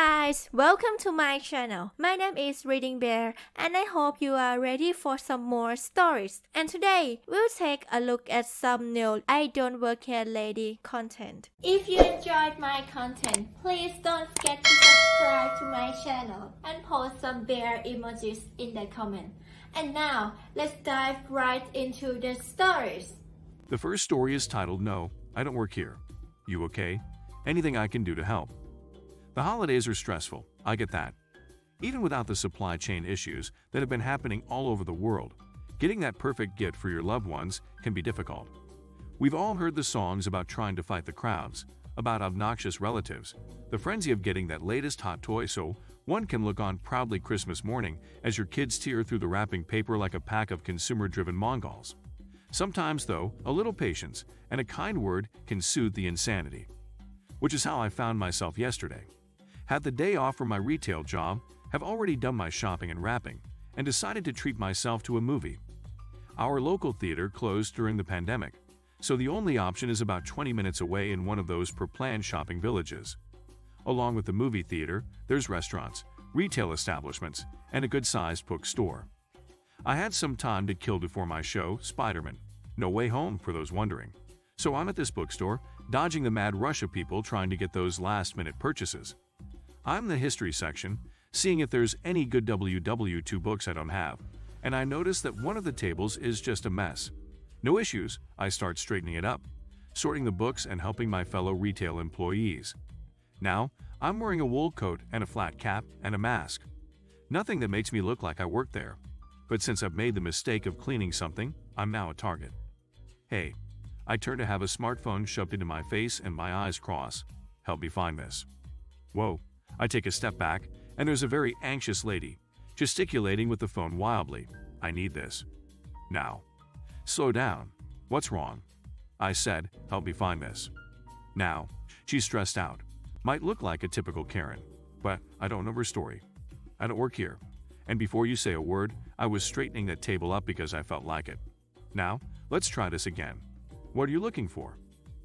guys, welcome to my channel. My name is ReadingBear and I hope you are ready for some more stories. And today, we'll take a look at some new IDontWorkHereLady content. If you enjoyed my content, please don't forget to subscribe to my channel and post some bear emojis in the comment. And now, let's dive right into the stories. The first story is titled, No, I Don't Work Here. You okay? Anything I can do to help? The holidays are stressful, I get that. Even without the supply chain issues that have been happening all over the world, getting that perfect gift for your loved ones can be difficult. We've all heard the songs about trying to fight the crowds, about obnoxious relatives, the frenzy of getting that latest hot toy so one can look on proudly Christmas morning as your kids tear through the wrapping paper like a pack of consumer-driven Mongols. Sometimes, though, a little patience and a kind word can soothe the insanity. Which is how I found myself yesterday. Had the day off from my retail job, have already done my shopping and wrapping, and decided to treat myself to a movie. Our local theater closed during the pandemic, so the only option is about 20 minutes away in one of those per-planned shopping villages. Along with the movie theater, there's restaurants, retail establishments, and a good-sized bookstore. I had some time to kill before my show, Spider-Man: No Way Home, for those wondering. So I'm at this bookstore, dodging the mad rush of people trying to get those last-minute purchases. I'm in the history section, seeing if there's any good WW2 books I don't have, and I notice that one of the tables is just a mess. No issues, I start straightening it up, sorting the books and helping my fellow retail employees. Now, I'm wearing a wool coat and a flat cap and a mask. Nothing that makes me look like I work there. But since I've made the mistake of cleaning something, I'm now a target. Hey, I turn to have a smartphone shoved into my face and my eyes cross. Help me find this. Whoa. I take a step back, and there's a very anxious lady, gesticulating with the phone wildly. I need this. Now. Slow down. What's wrong? I said, help me find this. Now. She's stressed out. Might look like a typical Karen, but I don't know her story. I don't work here. And before you say a word, I was straightening that table up because I felt like it. Now, let's try this again. What are you looking for?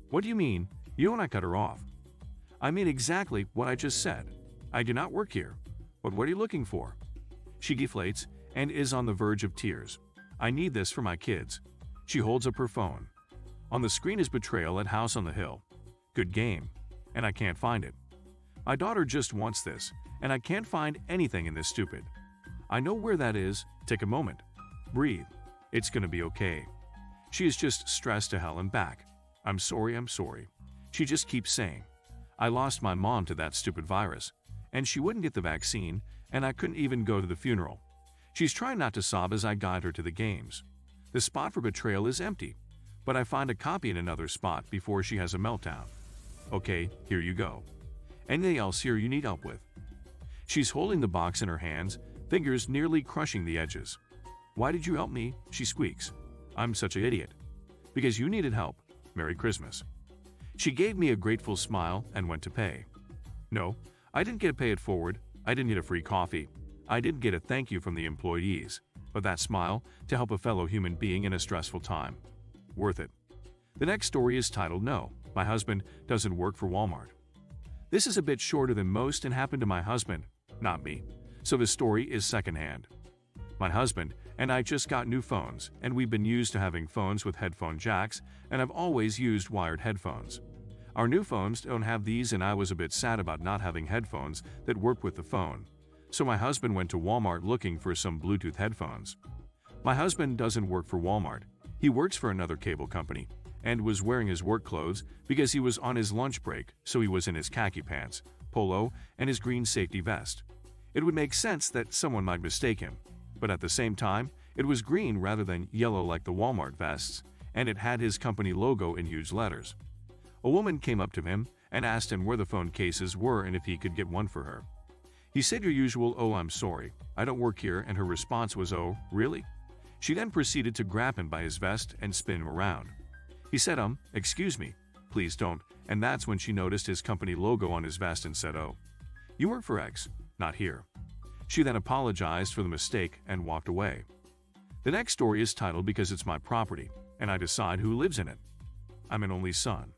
What do you mean? You and I cut her off. I mean exactly what I just said. I do not work here. But what are you looking for? She deflates and is on the verge of tears. I need this for my kids. She holds up her phone. On the screen is betrayal at House on the Hill. Good game. And I can't find it. My daughter just wants this, and I can't find anything in this stupid. I know where that is. Take a moment. Breathe. It's gonna be okay. She is just stressed to hell and back. I'm sorry. She just keeps saying. I lost my mom to that stupid virus, and she wouldn't get the vaccine, and I couldn't even go to the funeral. She's trying not to sob as I guide her to the games. The spot for betrayal is empty, but I find a copy in another spot before she has a meltdown. Okay, here you go. Anything else here you need help with? She's holding the box in her hands, fingers nearly crushing the edges. Why did you help me? She squeaks. I'm such an idiot. Because you needed help. Merry Christmas. She gave me a grateful smile and went to pay. No, I didn't get to pay it forward. I didn't get a free coffee. I didn't get a thank you from the employees. But that smile to help a fellow human being in a stressful time. Worth it. The next story is titled, No, My Husband Doesn't Work for Walmart. This is a bit shorter than most and happened to my husband, not me. So the story is secondhand. My husband and I just got new phones, and we've been used to having phones with headphone jacks, and I've always used wired headphones. Our new phones don't have these, and I was a bit sad about not having headphones that work with the phone. So my husband went to Walmart looking for some Bluetooth headphones. My husband doesn't work for Walmart. He works for another cable company, and was wearing his work clothes because he was on his lunch break, so he was in his khaki pants, polo, and his green safety vest. It would make sense that someone might mistake him, but at the same time, it was green rather than yellow like the Walmart vests, and it had his company logo in huge letters. A woman came up to him and asked him where the phone cases were and if he could get one for her. He said your usual, "Oh, I'm sorry, I don't work here," and her response was, "Oh, really?" She then proceeded to grab him by his vest and spin him around. He said, "Excuse me, please don't," and that's when she noticed his company logo on his vest and said, "Oh, you work for X, not here." She then apologized for the mistake and walked away. The next story is titled Because It's My Property, and I decide who lives in it. I'm an only son.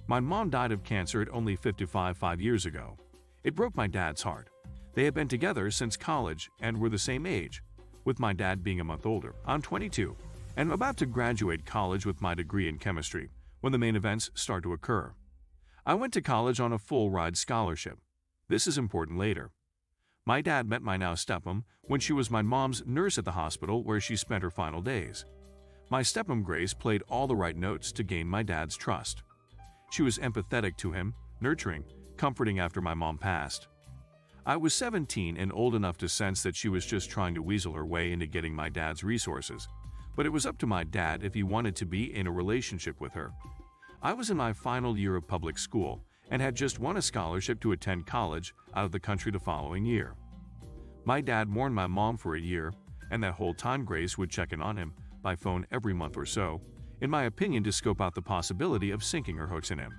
My mom died of cancer at only 55 5 years ago. It broke my dad's heart. They had been together since college and were the same age, with my dad being a month older. I'm 22 and about to graduate college with my degree in chemistry when the main events start to occur. I went to college on a full-ride scholarship. This is important later. My dad met my now stepmom when she was my mom's nurse at the hospital where she spent her final days. My stepmom Grace played all the right notes to gain my dad's trust. She was empathetic to him, nurturing, comforting after my mom passed. I was 17 and old enough to sense that she was just trying to weasel her way into getting my dad's resources, but it was up to my dad if he wanted to be in a relationship with her. I was in my final year of public school and had just won a scholarship to attend college out of the country the following year. My dad mourned my mom for a year, and that whole time Grace would check in on him by phone every month or so, in my opinion to scope out the possibility of sinking her hooks in him.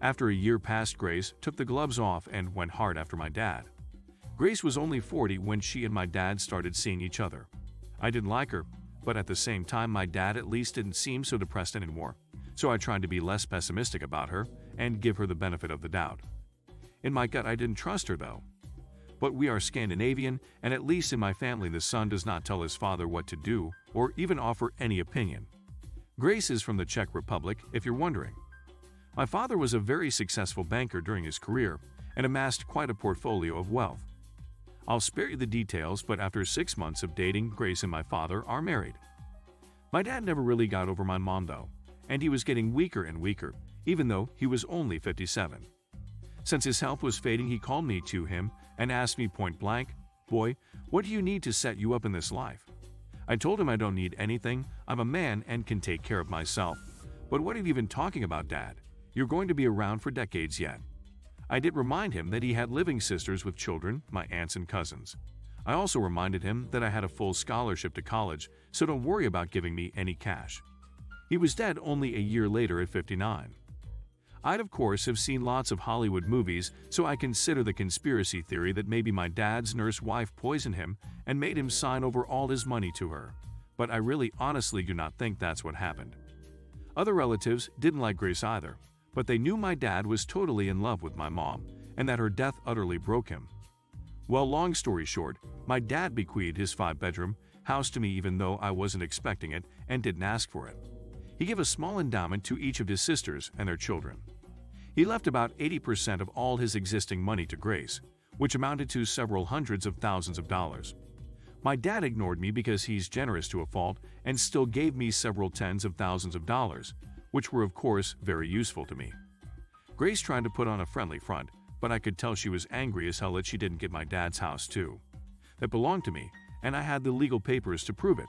After a year passed, Grace took the gloves off and went hard after my dad. Grace was only 40 when she and my dad started seeing each other. I didn't like her, but at the same time my dad at least didn't seem so depressed anymore, so I tried to be less pessimistic about her and give her the benefit of the doubt. In my gut I didn't trust her though. But we are Scandinavian, and at least in my family the son does not tell his father what to do or even offer any opinion. Grace is from the Czech Republic, if you're wondering. My father was a very successful banker during his career and amassed quite a portfolio of wealth. I'll spare you the details, but after 6 months of dating, Grace and my father are married. My dad never really got over my mom though, and he was getting weaker and weaker, even though he was only 57. Since his health was fading, he called me to him and asked me point blank, "Boy, what do you need to set you up in this life?" I told him I don't need anything, I'm a man and can take care of myself. But what are you even talking about, Dad? You're going to be around for decades yet. I did remind him that he had living sisters with children, my aunts and cousins. I also reminded him that I had a full scholarship to college, so don't worry about giving me any cash. He was dead only a year later at 59. I'd of course have seen lots of Hollywood movies, so I consider the conspiracy theory that maybe my dad's nurse wife poisoned him and made him sign over all his money to her. But I really honestly do not think that's what happened. Other relatives didn't like Grace either, but they knew my dad was totally in love with my mom and that her death utterly broke him. Well, long story short, my dad bequeathed his 5-bedroom house to me even though I wasn't expecting it and didn't ask for it. He gave a small endowment to each of his sisters and their children. He left about 80% of all his existing money to Grace, which amounted to several hundreds of thousands of dollars. My dad ignored me because he's generous to a fault and still gave me several tens of thousands of dollars, which were of course very useful to me. Grace tried to put on a friendly front, but I could tell she was angry as hell that she didn't get my dad's house too. That belonged to me, and I had the legal papers to prove it.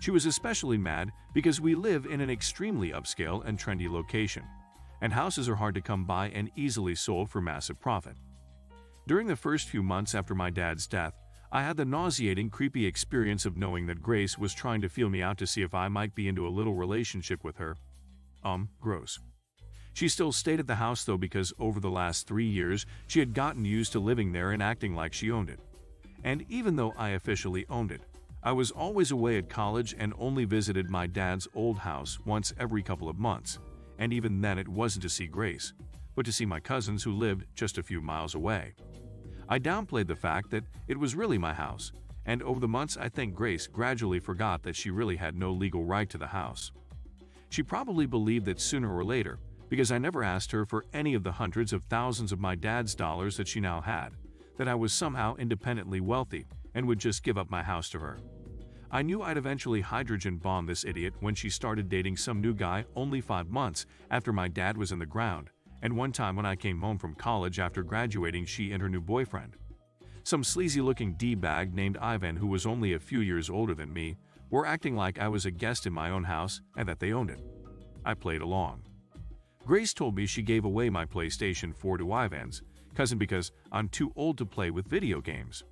She was especially mad because we live in an extremely upscale and trendy location, and houses are hard to come by and easily sold for massive profit. During the first few months after my dad's death, I had the nauseating, creepy experience of knowing that Grace was trying to feel me out to see if I might be into a little relationship with her. Gross. She still stayed at the house though because over the last 3 years she had gotten used to living there and acting like she owned it. And even though I officially owned it, I was always away at college and only visited my dad's old house once every couple of months, and even then it wasn't to see Grace, but to see my cousins who lived just a few miles away. I downplayed the fact that it was really my house, and over the months I think Grace gradually forgot that she really had no legal right to the house. She probably believed that sooner or later, because I never asked her for any of the hundreds of thousands of my dad's dollars that she now had, that I was somehow independently wealthy and would just give up my house to her. I knew I'd eventually hydrogen bomb this idiot when she started dating some new guy only 5 months after my dad was in the ground, and one time when I came home from college after graduating, she and her new boyfriend, some sleazy-looking D-bag named Ivan who was only a few years older than me, were acting like I was a guest in my own house and that they owned it. I played along. Grace told me she gave away my PlayStation 4 to Ivan's cousin because I'm too old to play with video games.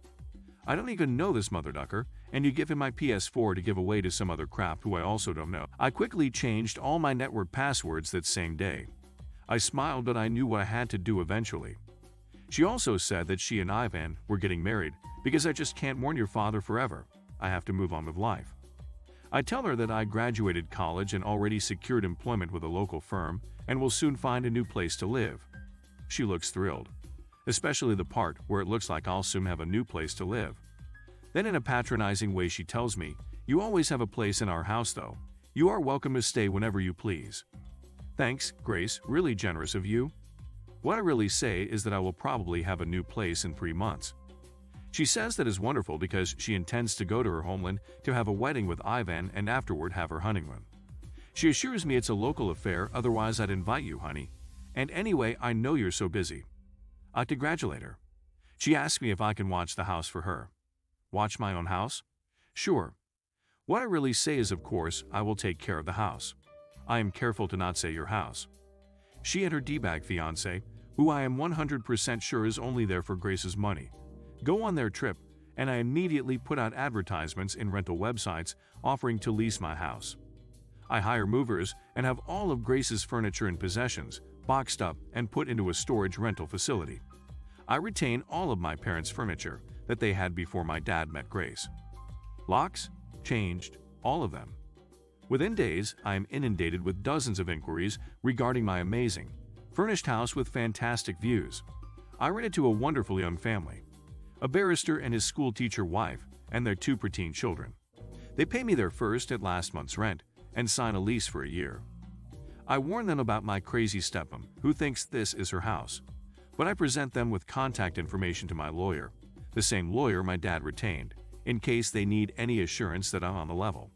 I don't even know this mother ducker, and you give him my PS4 to give away to some other crap who I also don't know. I quickly changed all my network passwords that same day. I smiled, but I knew what I had to do eventually. She also said that she and Ivan were getting married because I just can't mourn your father forever. I have to move on with life. I tell her that I graduated college and already secured employment with a local firm and will soon find a new place to live. She looks thrilled. especially the part where it looks like I'll soon have a new place to live. Then in a patronizing way she tells me, "You always have a place in our house though. You are welcome to stay whenever you please." Thanks, Grace, really generous of you. What I really say is that I will probably have a new place in 3 months. She says that is wonderful because she intends to go to her homeland to have a wedding with Ivan and afterward have her honeymoon. She assures me it's a local affair, otherwise I'd invite you, honey. And anyway, I know you're so busy. I congratulate her. She asks me if I can watch the house for her. Watch my own house? Sure. What I really say is, of course, I will take care of the house. I am careful to not say your house. She and her D-bag fiancé, who I am 100% sure is only there for Grace's money, go on their trip, and I immediately put out advertisements in rental websites offering to lease my house. I hire movers and have all of Grace's furniture and possessions boxed up and put into a storage rental facility. I retain all of my parents' furniture that they had before my dad met Grace. Locks? Changed, all of them. Within days, I am inundated with dozens of inquiries regarding my amazing, furnished house with fantastic views. I rent it to a wonderful young family, a barrister and his school teacher wife, and their 2 preteen children. They pay me their first at last month's rent and sign a lease for a year. I warn them about my crazy stepmom, who thinks this is her house, but I present them with contact information to my lawyer, the same lawyer my dad retained, in case they need any assurance that I'm on the level.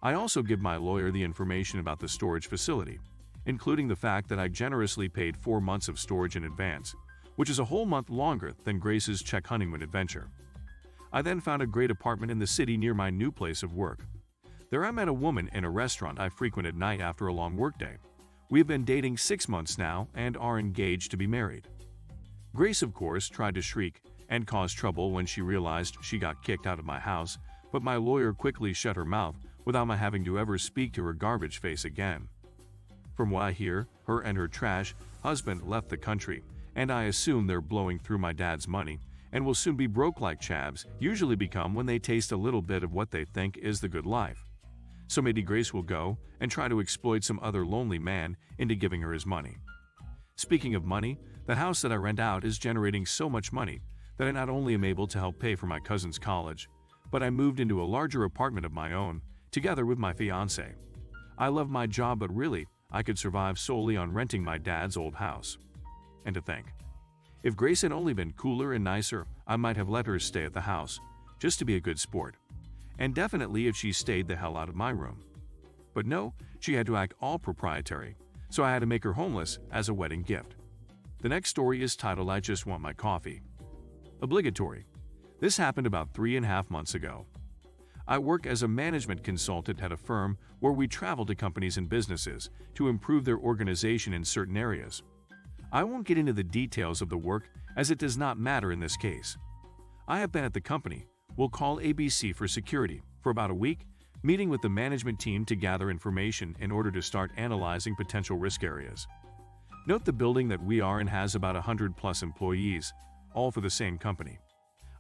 I also give my lawyer the information about the storage facility, including the fact that I generously paid 4 months of storage in advance, which is a whole month longer than Grace's Czech honeymoon adventure. I then found a great apartment in the city near my new place of work. There I met a woman in a restaurant I frequent at night after a long workday. We have been dating 6 months now and are engaged to be married. Grace, of course, tried to shriek and cause trouble when she realized she got kicked out of my house, but my lawyer quickly shut her mouth without my having to ever speak to her garbage face again. From what I hear, her and her trash husband left the country, and I assume they're blowing through my dad's money and will soon be broke like chavs usually become when they taste a little bit of what they think is the good life. So maybe Grace will go and try to exploit some other lonely man into giving her his money. Speaking of money, the house that I rent out is generating so much money that I not only am able to help pay for my cousin's college, but I moved into a larger apartment of my own, together with my fiancé. I love my job, but really, I could survive solely on renting my dad's old house. And to think, if Grace had only been cooler and nicer, I might have let her stay at the house, just to be a good sport. And definitely if she stayed the hell out of my room. But no, she had to act all proprietary, so I had to make her homeless as a wedding gift. The next story is titled "I Just Want My Coffee." Obligatory. This happened about 3.5 months ago. I work as a management consultant at a firm where we travel to companies and businesses to improve their organization in certain areas. I won't get into the details of the work as it does not matter in this case. I have been at the company, we'll call ABC for security, for about a week, meeting with the management team to gather information in order to start analyzing potential risk areas. Note the building that we are in has about 100+ employees, all for the same company.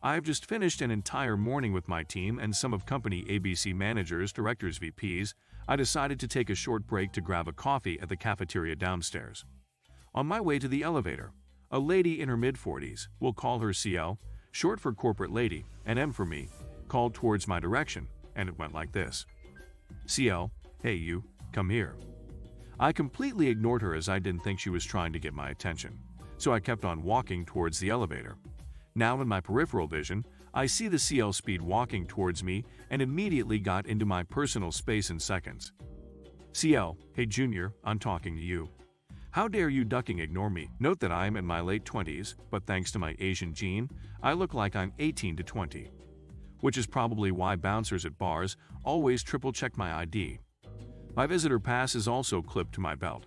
I have just finished an entire morning with my team and some of company ABC managers, directors, VPs. I decided to take a short break to grab a coffee at the cafeteria downstairs. On my way to the elevator, a lady in her mid-40s, we'll call her CL, short for corporate lady, and M for me, called towards my direction, and it went like this. CL, hey you, come here. I completely ignored her as I didn't think she was trying to get my attention, so I kept on walking towards the elevator. Now in my peripheral vision, I see the CL speed walking towards me and immediately got into my personal space in seconds. CL, hey Junior, I'm talking to you. How dare you ducking ignore me? Note that I'm in my late 20s, but thanks to my Asian gene, I look like I'm 18 to 20. Which is probably why bouncers at bars always triple-check my ID. My visitor pass is also clipped to my belt.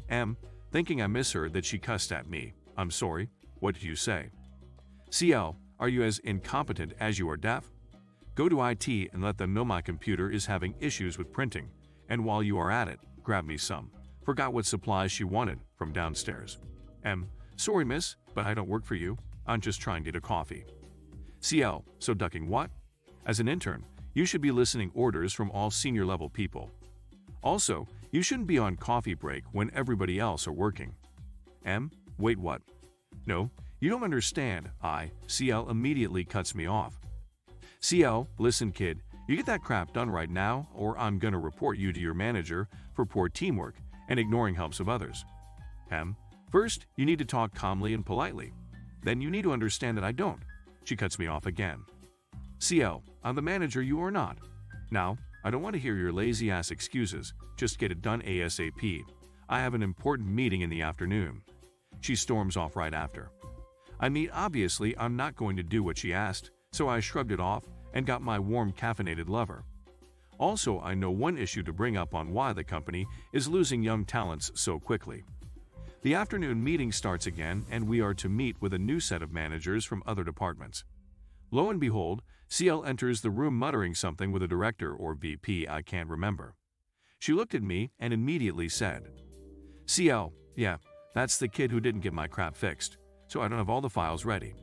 M, thinking I misheard that she cussed at me. I'm sorry, what did you say? CL, are you as incompetent as you are deaf? Go to IT and let them know my computer is having issues with printing, and while you are at it, grab me some. Forgot what supplies she wanted from downstairs. M, sorry miss, but I don't work for you. I'm just trying to get a coffee. CL, so ducking what? As an intern, you should be listening orders from all senior level people. Also, you shouldn't be on coffee break when everybody else are working. M, wait what? No, You don't understand. CL immediately cuts me off. CL, listen kid, you get that crap done right now or I'm gonna report you to your manager for poor teamwork and ignoring helps of others. First, you need to talk calmly and politely. Then you need to understand that I don't. She cuts me off again. CL, I'm the manager, you are not. Now, I don't want to hear your lazy-ass excuses. Just get it done ASAP. I have an important meeting in the afternoon. She storms off right after. Obviously, I'm not going to do what she asked, so I shrugged it off and got my warm caffeinated lover. Also, I know one issue to bring up on why the company is losing young talents so quickly. The afternoon meeting starts again and we are to meet with a new set of managers from other departments. Lo and behold, CL enters the room muttering something with a director or VP I can't remember. She looked at me and immediately said, CL, yeah, that's the kid who didn't get my crap fixed, so I don't have all the files ready.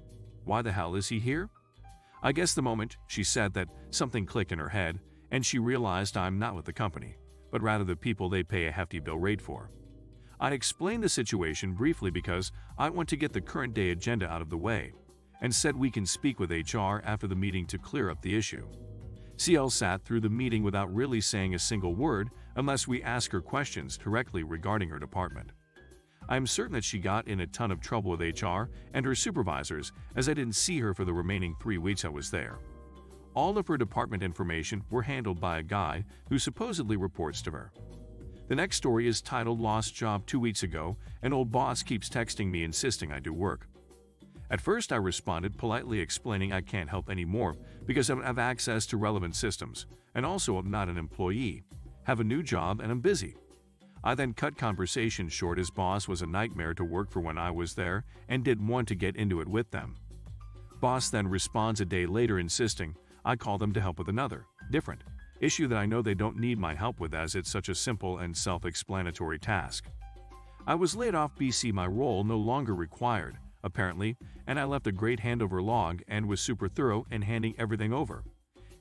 Why the hell is he here? I guess the moment she said that, something clicked in her head and she realized I'm not with the company, but rather the people they pay a hefty bill rate for. I explained the situation briefly because I want to get the current day agenda out of the way, and said we can speak with HR after the meeting to clear up the issue. CL sat through the meeting without really saying a single word unless we ask her questions directly regarding her department. I'm certain that she got in a ton of trouble with HR and her supervisors as I didn't see her for the remaining 3 weeks I was there. All of her department information were handled by a guy who supposedly reports to her. The next story is titled Lost Job 2 weeks ago, an old boss keeps texting me insisting I do work. At first I responded politely explaining I can't help anymore because I don't have access to relevant systems, and also I'm not an employee, have a new job and I'm busy. I then cut conversation short as boss was a nightmare to work for when I was there and didn't want to get into it with them. Boss then responds a day later insisting I call them to help with another, different issue that I know they don't need my help with as it's such a simple and self-explanatory task. I was laid off BC my role no longer required, apparently, and I left a great handover log and was super thorough in handing everything over.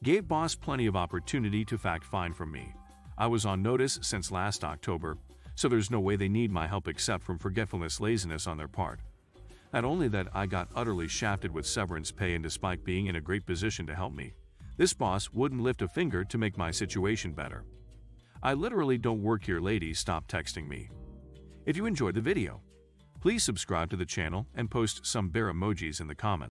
Gave boss plenty of opportunity to fact-find from me. I was on notice since last October, so there's no way they need my help except from forgetfulness laziness on their part. Not only that I got utterly shafted with severance pay and despite being in a great position to help me, this boss wouldn't lift a finger to make my situation better. I literally don't work here lady, stop texting me. If you enjoyed the video, please subscribe to the channel and post some bear emojis in the comments.